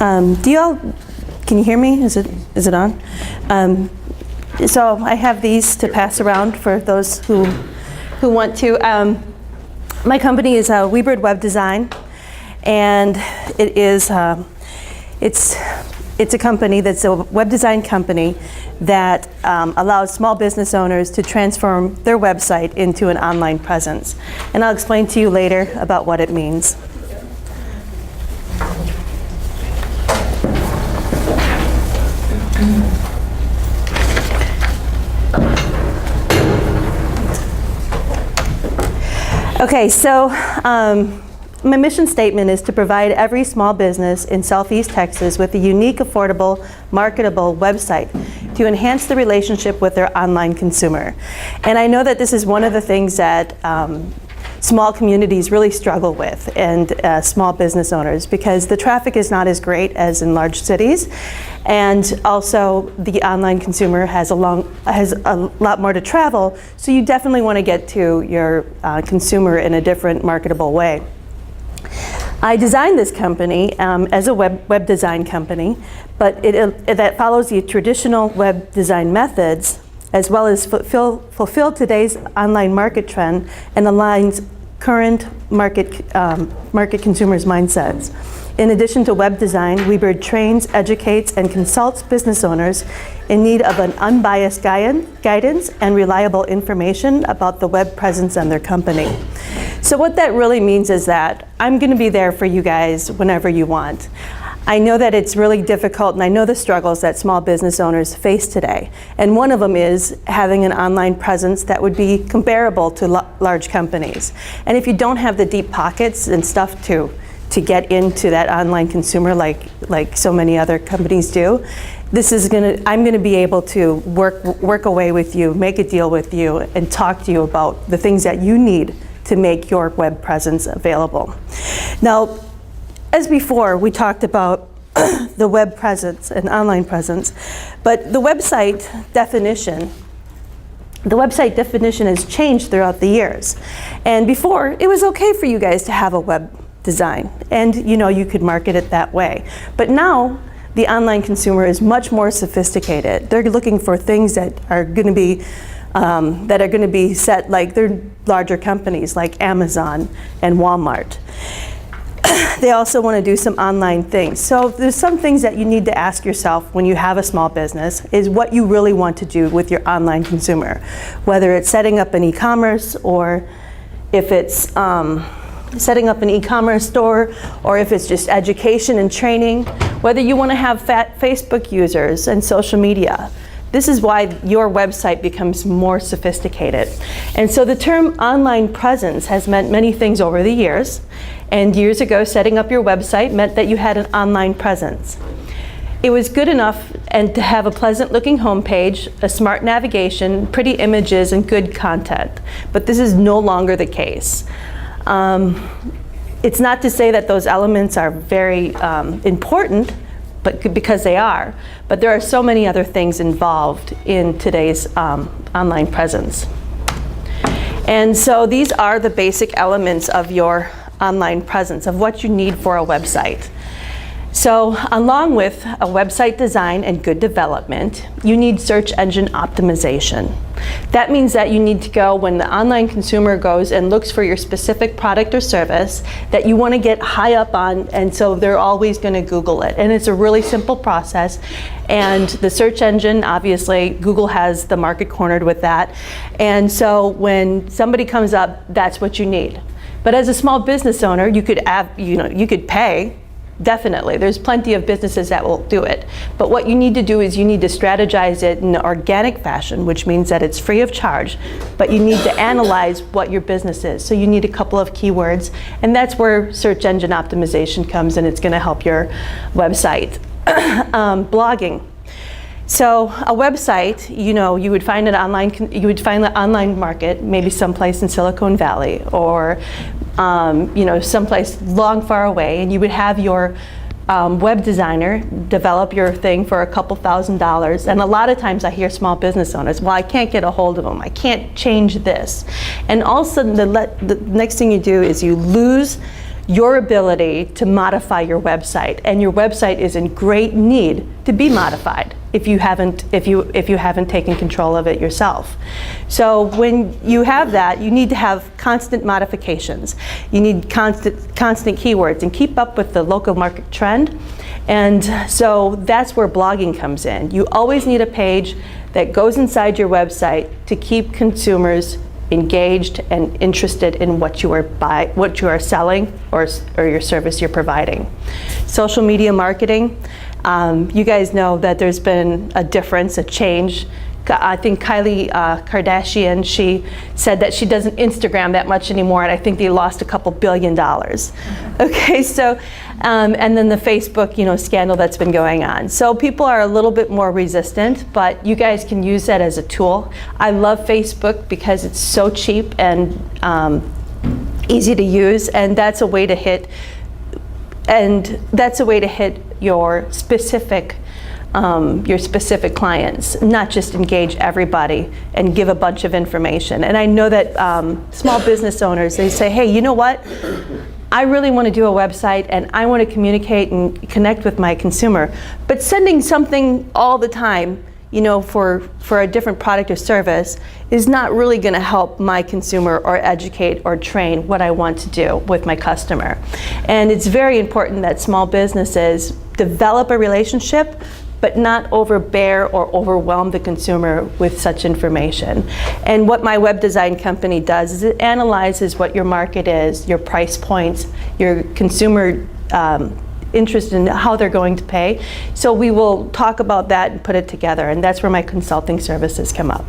Can you hear me? Is it on? So I have these to pass around for those who want to. My company is WeeBird Web Design, and it is it's a company that's a web design company that allows small business owners to transform their website into an online presence. And I'll explain to you later about what it means. Okay, so my mission statement is to provide every small business in Southeast Texas with a unique, affordable, marketable website to enhance the relationship with their online consumer. And I know that this is one of the things that small communities really struggle with, and small business owners, because the traffic is not as great as in large cities, and also the online consumer has a lot more to travel, so you definitely want to get to your consumer in a different marketable way. I designed this company as a web design company, but that follows the traditional web design methods, as well as fulfill today's online market trend and aligns current market consumers' mindsets. In addition to web design, WeeBird trains, educates, and consults business owners in need of an unbiased guidance and reliable information about the web presence and their company. So what that really means is that I'm going to be there for you guys whenever you want. I know that it's really difficult, and I know the struggles that small business owners face today. And one of them is having an online presence that would be comparable to large companies. And if you don't have the deep pockets and stuff to get into that online consumer like so many other companies do, I'm gonna be able to work away with you, make a deal with you, and talk to you about the things that you need to make your web presence available. Now, as before, we talked about the web presence and online presence, but the website definition has changed throughout the years. And before, it was okay for you guys to have a web design, and you could market it that way. But now, the online consumer is much more sophisticated. They're looking for things that are going to be set, like they're larger companies like Amazon and Walmart. They also want to do some online things. So there's some things that you need to ask yourself when you have a small business, is what you really want to do with your online consumer. Whether it's setting up an e-commerce, or if it's setting up an e-commerce store, or if it's just education and training, whether you want to have Facebook users and social media. This is why your website becomes more sophisticated. And so the term online presence has meant many things over the years. And years ago, setting up your website meant that you had an online presence. It was good enough and to have a pleasant looking homepage, a smart navigation, pretty images, and good content. But this is no longer the case. It's not to say that those elements are very important, because they are, but there are so many other things involved in today's online presence. And so these are the basic elements of your online presence, of what you need for a website. So along with a website design and good development, you need search engine optimization. That means that you need to go, when the online consumer goes and looks for your specific product or service, that you want to get high up on, and so they're always going to Google it. And it's a really simple process. And the search engine, obviously, Google has the market cornered with that. And so when somebody comes up, that's what you need. But as a small business owner, you could pay. Definitely, there's plenty of businesses that will do it. But what you need to do is you need to strategize it in an organic fashion, which means that it's free of charge, but you need to analyze what your business is. So you need a couple of keywords, and that's where search engine optimization comes, and it's going to help your website. Blogging. So a website, you would find the online market, maybe someplace in Silicon Valley, or someplace long far away, and you would have your web designer develop your thing for a couple $1,000s. And a lot of times I hear small business owners, well, I can't get a hold of them, I can't change this. And all of a sudden the next thing you do is you lose your ability to modify your website, and your website is in great need to be modified if you haven't taken control of it yourself. So when you have that, you need to have constant modifications. You need constant keywords and keep up with the local market trend. And so that's where blogging comes in. You always need a page that goes inside your website to keep consumers engaged and interested in what you are selling or your service you're providing. Social media marketing, you guys know that there's been a difference, a change. I think Kylie Kardashian, she said that she doesn't Instagram that much anymore, and I think they lost a couple $2 billion. Okay, so, and then the Facebook, scandal that's been going on. So people are a little bit more resistant, but you guys can use that as a tool. I love Facebook because it's so cheap and easy to use, and that's a way to hit, your specific clients, not just engage everybody and give a bunch of information. And I know that small business owners, they say, hey, you know what? I really want to do a website and I want to communicate and connect with my consumer. But sending something all the time, for a different product or service is not really going to help my consumer or educate or train what I want to do with my customer. And it's very important that small businesses develop a relationship but not overbear or overwhelm the consumer with such information. And what my web design company does is it analyzes what your market is, your price points, your consumer interest in how they're going to pay. So we will talk about that and put it together, and that's where my consulting services come up.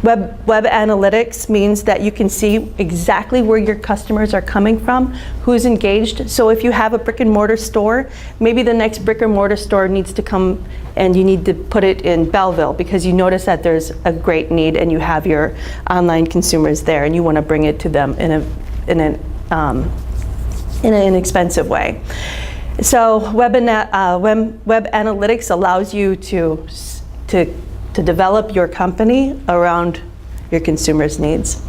Web analytics means that you can see exactly where your customers are coming from, who's engaged. So if you have a brick and mortar store, maybe the next brick and mortar store needs to come and you need to put it in Belleville because you notice that there's a great need and you have your online consumers there and you want to bring it to them in an inexpensive way. So web analytics allows you to develop your company around your consumers' needs.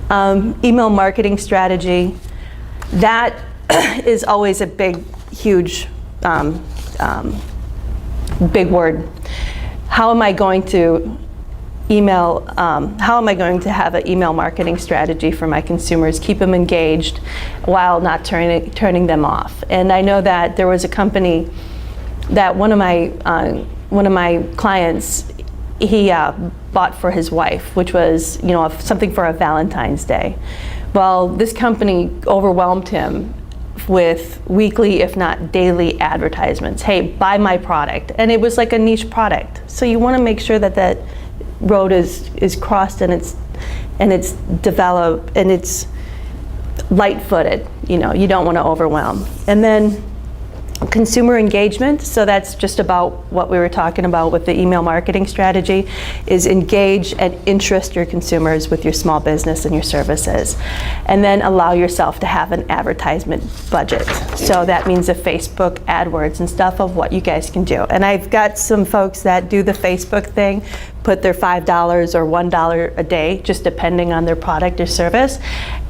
Email marketing strategy, that is always a big, huge, big word. How am I going to have an email marketing strategy for my consumers, keep them engaged while not turning them off? And I know that there was a company that one of my clients, he bought for his wife, which was something for a Valentine's Day. Well, this company overwhelmed him with weekly, if not daily, advertisements. Hey, buy my product, and it was like a niche product. So you want to make sure that that road is crossed and it's developed and it's light-footed. You don't want to overwhelm. And then consumer engagement, so that's just about what we were talking about with the email marketing strategy, is engage and interest your consumers with your small business and your services. And then allow yourself to have an advertisement budget. So that means the Facebook AdWords and stuff of what you guys can do. And I've got some folks that do the Facebook thing, put their $5 or $1 a day, just depending on their product or service,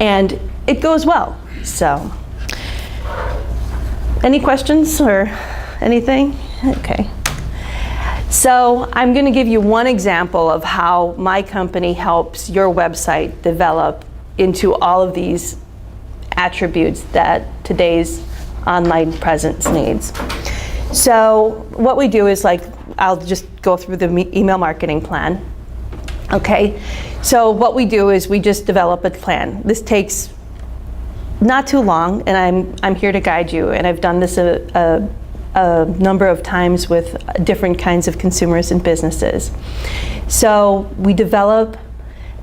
and it goes well. So. Any questions or anything? Okay. So I'm going to give you one example of how my company helps your website develop into all of these attributes that today's online presence needs. So what we do is, I'll just go through the email marketing plan. Okay. So what we do is we just develop a plan. This takes not too long, and I'm here to guide you, and I've done this a number of times with different kinds of consumers and businesses. So we develop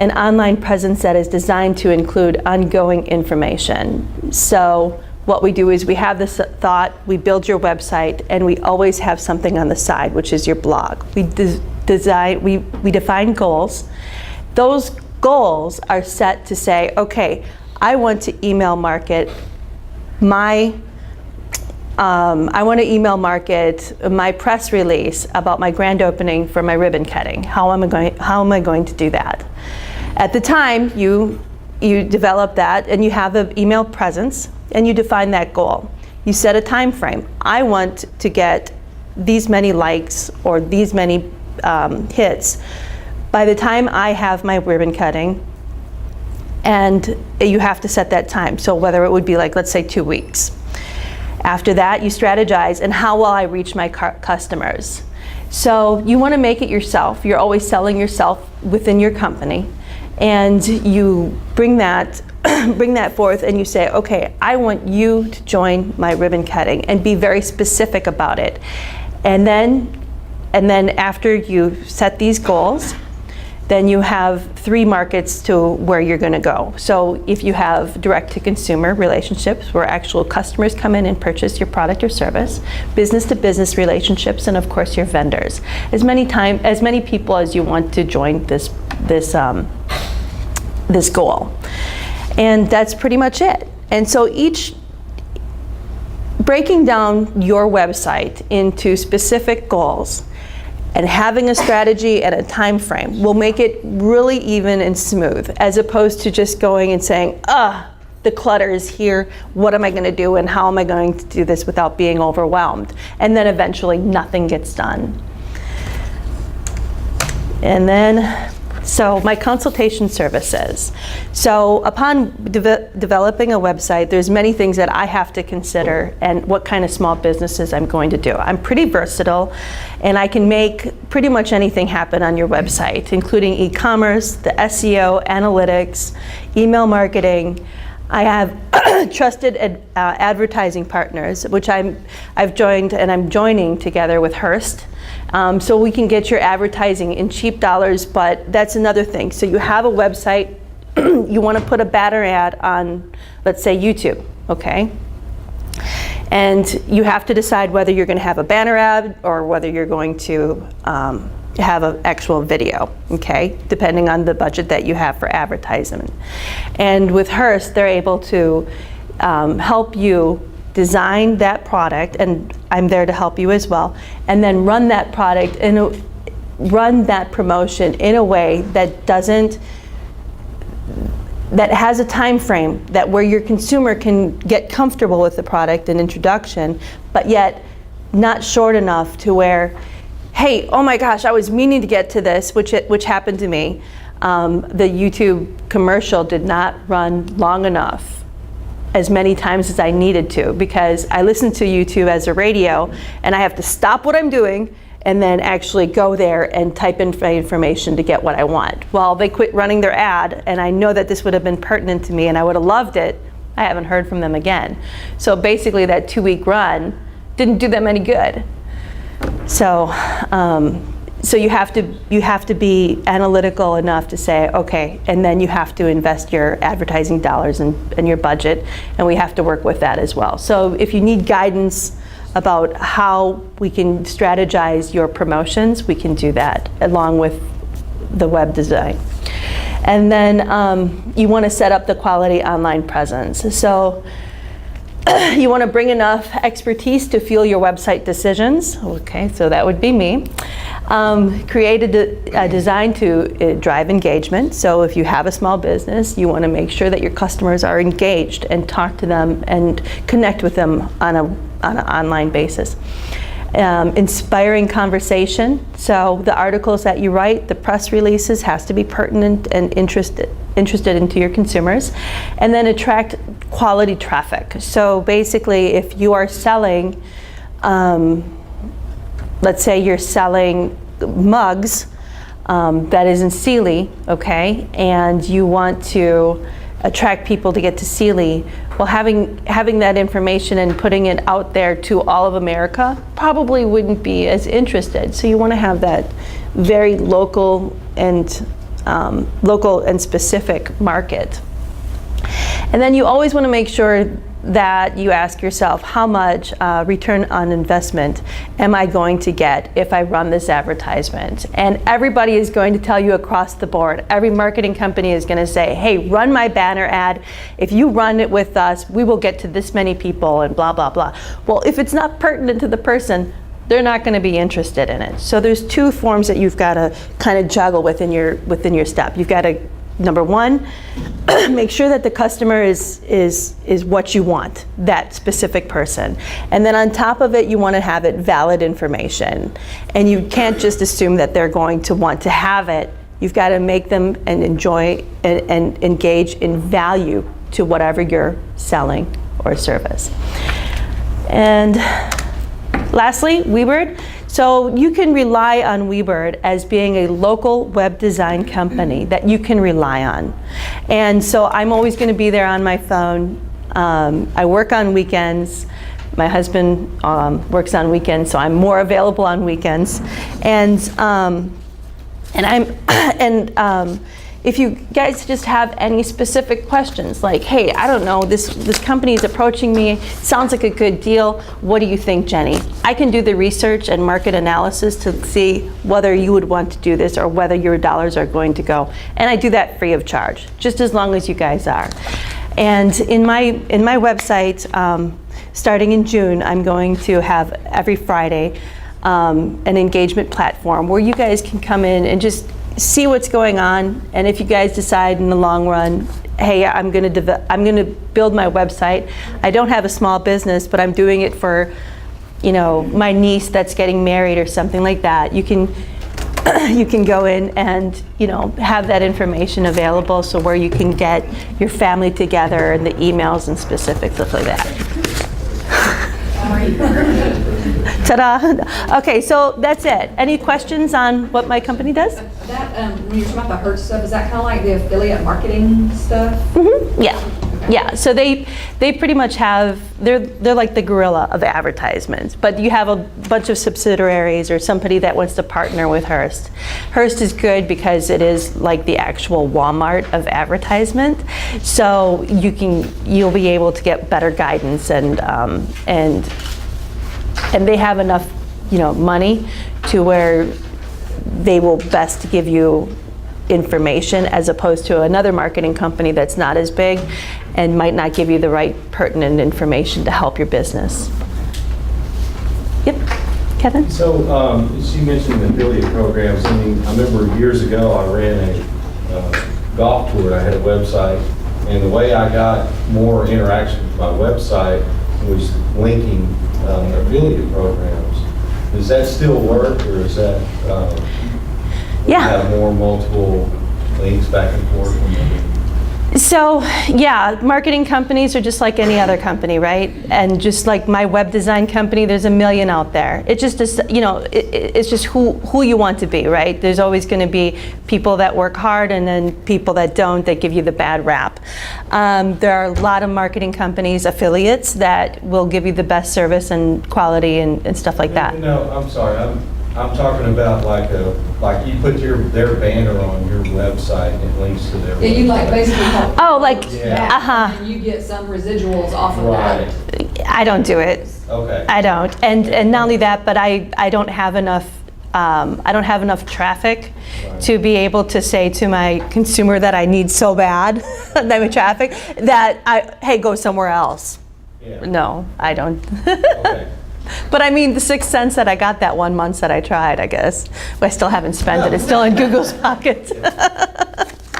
an online presence that is designed to include ongoing information. So what we do is we have this thought, we build your website, and we always have something on the side, which is your blog. We define goals. Those goals are set to say, okay, I want to email market my press release about my grand opening for my ribbon cutting. How am I going to do that? At the time, you you develop that, and you have an email presence, and you define that goal. You set a time frame. I want to get these many likes or these many hits by the time I have my ribbon cutting, and you have to set that time. So whether it would be like, let's say 2 weeks. After that, you strategize, and how will I reach my customers? So you want to make it yourself. You're always selling yourself within your company, and you bring that forth, and you say, okay, I want you to join my ribbon cutting, and be very specific about it. And then after you set these goals, then you have 3 markets to where you're going to go. So if you have direct-to-consumer relationships where actual customers come in and purchase your product or service, business-to-business relationships, and of course your vendors. As many people as you want to join this goal, and that's pretty much it. And so breaking down your website into specific goals and having a strategy and a time frame will make it really even and smooth, as opposed to just going and saying, the clutter is here, what am I going to do, and how am I going to do this without being overwhelmed? And then eventually nothing gets done. And then, so my consultation services. So upon developing a website, there's many things that I have to consider and what kind of small businesses I'm going to do. I'm pretty versatile, and I can make pretty much anything happen on your website, including e-commerce, the SEO, analytics, email marketing. I have trusted advertising partners, which I've joined, and I'm joining together with Hearst. So we can get your advertising in cheap dollars, but that's another thing. So you have a website, you want to put a banner ad on, let's say, YouTube, okay? And you have to decide whether you're going to have a banner ad or whether you're going to have an actual video, okay? Depending on the budget that you have for advertisement. And with Hearst, they're able to help you design that product, and I'm there to help you as well, and then run that product and run that promotion in a way that has a time frame that where your consumer can get comfortable with the product and introduction, but yet not short enough to where, hey, oh my gosh, I was meaning to get to this, which happened to me. The YouTube commercial did not run long enough, as many times as I needed to, because I listen to YouTube as a radio, and I have to stop what I'm doing and then actually go there and type in my information to get what I want. Well, they quit running their ad, and I know that this would have been pertinent to me and I would have loved it. I haven't heard from them again. So basically that 2-week run didn't do them any good. So you have to be analytical enough to say, okay, and then you have to invest your advertising dollars and your budget, and we have to work with that as well. So if you need guidance about how we can strategize your promotions, we can do that along with the web design. And then you want to set up the quality online presence. So you want to bring enough expertise to fuel your website decisions. Okay, so that would be me. Create a design to drive engagement. So if you have a small business, you want to make sure that your customers are engaged and talk to them and connect with them on an online basis. Inspiring conversation. So the articles that you write, the press releases, has to be pertinent and interested into your consumers. And then attract quality traffic. So basically, if you are selling, let's say you're selling mugs that is in Sealy, okay, and you want to attract people to get to Sealy, well, having that information and putting it out there to all of America probably wouldn't be as interested. So you want to have that very local and specific market. And then you always want to make sure that you ask yourself, how much return on investment am I going to get if I run this advertisement? And everybody is going to tell you across the board. Every marketing company is going to say, hey, run my banner ad. If you run it with us, we will get to this many people and blah, blah, blah. Well, if it's not pertinent to the person, they're not going to be interested in it. So there's 2 forms that you've got to kind of juggle within your step. You've got to, number 1, make sure that the customer is what you want, that specific person. And then on top of it, you want to have it valid information. And you can't just assume that they're going to want to have it. You've got to make them and enjoy and engage in value to whatever you're selling or service. And lastly, WeeBird. So you can rely on WeeBird as being a local web design company that you can rely on. And so I'm always going to be there on my phone. I work on weekends. My husband works on weekends, so I'm more available on weekends. If you guys just have any specific questions, like, hey, I don't know, this company is approaching me, sounds like a good deal, what do you think, Jenny? I can do the research and market analysis to see whether you would want to do this or whether your dollars are going to go. And I do that free of charge, just as long as you guys are. And in my website, starting in June, I'm going to have every Friday an engagement platform where you guys can come in and just see what's going on, and if you guys decide in the long run, hey, I'm going to build my website. I don't have a small business, but I'm doing it for, my niece that's getting married or something like that. You can go in and have that information available, so where you can get your family together and the emails and specifics, stuff like that. Ta-da! Okay, so that's it. Any questions on what my company does? That when you're talking about the Hertz stuff, is that kind of like the affiliate marketing stuff? Mm-hmm. Yeah. Okay. Yeah. So they pretty much have, they're like the gorilla of advertisements, but you have a bunch of subsidiaries or somebody that wants to partner with Hearst. Hearst is good because it is like the actual Walmart of advertisement. So you'll be able to get better guidance and they have enough, money to where they will best give you information as opposed to another marketing company that's not as big and might not give you the right pertinent information to help your business. Yep, Kevin? So she mentioned affiliate programs. I remember years ago I ran a golf tour. I had a website, and the way I got more interaction with my website was linking affiliate programs. Does that still work, or is that have more multiple links back and forth? So yeah, marketing companies are just like any other company, right? And just like my web design company, there's a million out there. It just is, it's just who you want to be, right? There's always going to be people that work hard and then people that don't, that give you the bad rap. There are a lot of marketing companies, affiliates, that will give you the best service and quality and stuff like that. No, I'm sorry. I'm talking about like you put their banner on your website and it links to their website. Yeah, you like basically help. Oh, like, that, and you get some residuals off of that. I don't do it. Okay. I don't, and not only that, but I don't have enough. I don't have enough traffic to be able to say to my consumer that I need so bad that traffic that hey, go somewhere else. Yeah. No, I don't. Okay. But I mean, the 6 cents that I got that 1 month that I tried, I guess, I still haven't spent it. It's still in Google's pocket.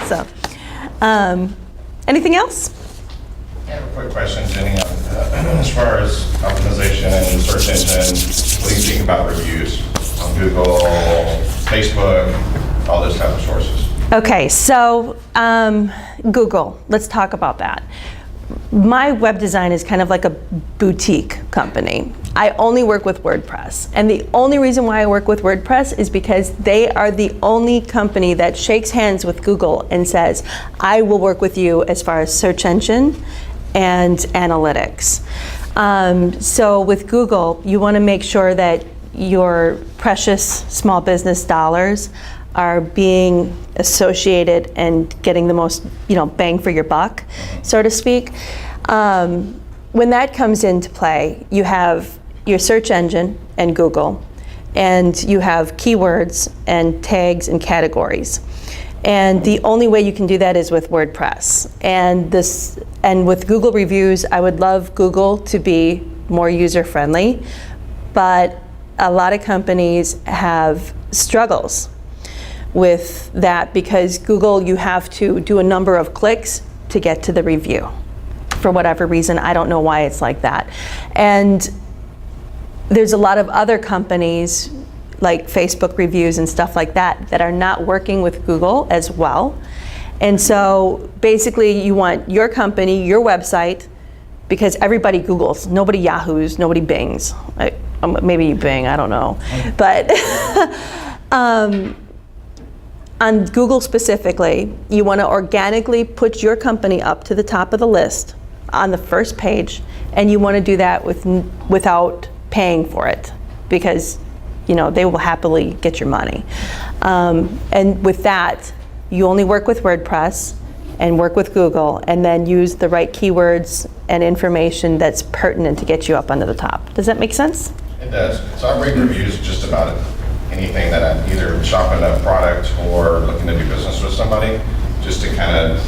So, anything else? I have a quick question, Jenny. As far as optimization and search engine, what do you think about reviews on Google, Facebook, all those type of sources? Okay, so Google, let's talk about that. My web design is kind of like a boutique company. I only work with WordPress. And the only reason why I work with WordPress is because they are the only company that shakes hands with Google and says, I will work with you as far as search engine and analytics. So with Google, you want to make sure that your precious small business dollars are being associated and getting the most, bang for your buck, so to speak. When that comes into play, you have your search engine and Google, and you have keywords and tags and categories. And the only way you can do that is with WordPress. And with Google reviews, I would love Google to be more user-friendly, but a lot of companies have struggles with that because Google, you have to do a number of clicks to get to the review. For whatever reason, I don't know why it's like that. And there's a lot of other companies like Facebook reviews and stuff like that that are not working with Google as well. And so basically you want your company, your website, because everybody Googles, nobody Yahoos, nobody Bings. Maybe you Bing, I don't know. But on Google specifically, you want to organically put your company up to the top of the list on the first page, and you want to do that without paying for it, because they will happily get your money. And with that, you only work with WordPress and work with Google, and then use the right keywords and information that's pertinent to get you up onto the top. Does that make sense? It does. So I rate reviews just about anything that I'm either shopping a product or looking to do business with somebody, just to kind of,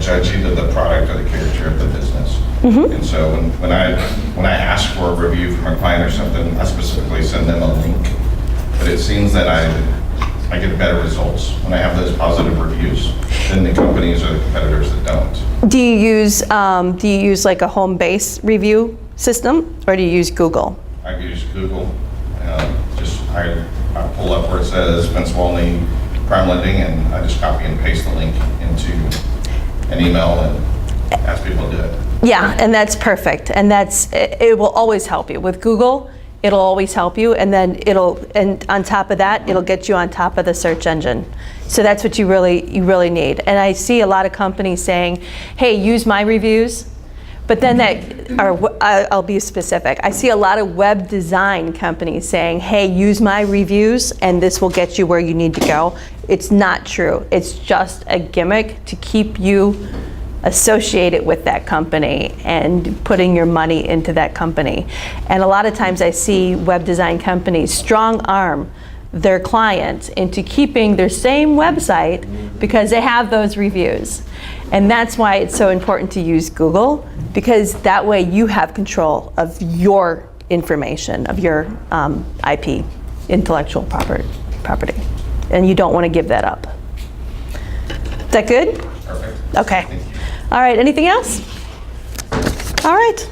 judge either the product or the character of the business. And so when I ask for a review from a client or something, I specifically send them a link. But it seems that I get better results when I have those positive reviews than the companies or the competitors that don't. Do you use like a home base review system, or do you use Google? I use Google. I pull up where it says Vince Walney Prime Lending, and I just copy and paste the link into an email and ask people to do it. Yeah, and that's perfect. And it will always help you. With Google, it'll always help you, and then and on top of that, it'll get you on top of the search engine. So that's what you really need. And I see a lot of companies saying, hey, use my reviews. But then I'll be specific. I see a lot of web design companies saying, hey, use my reviews and this will get you where you need to go. It's not true. It's just a gimmick to keep you associated with that company and putting your money into that company. And a lot of times I see web design companies strong arm their clients into keeping their same website because they have those reviews. And that's why it's so important to use Google, because that way you have control of your information, of your IP, intellectual property. And you don't want to give that up. Is that good? Perfect. Okay. Thank you. All right, anything else? All right.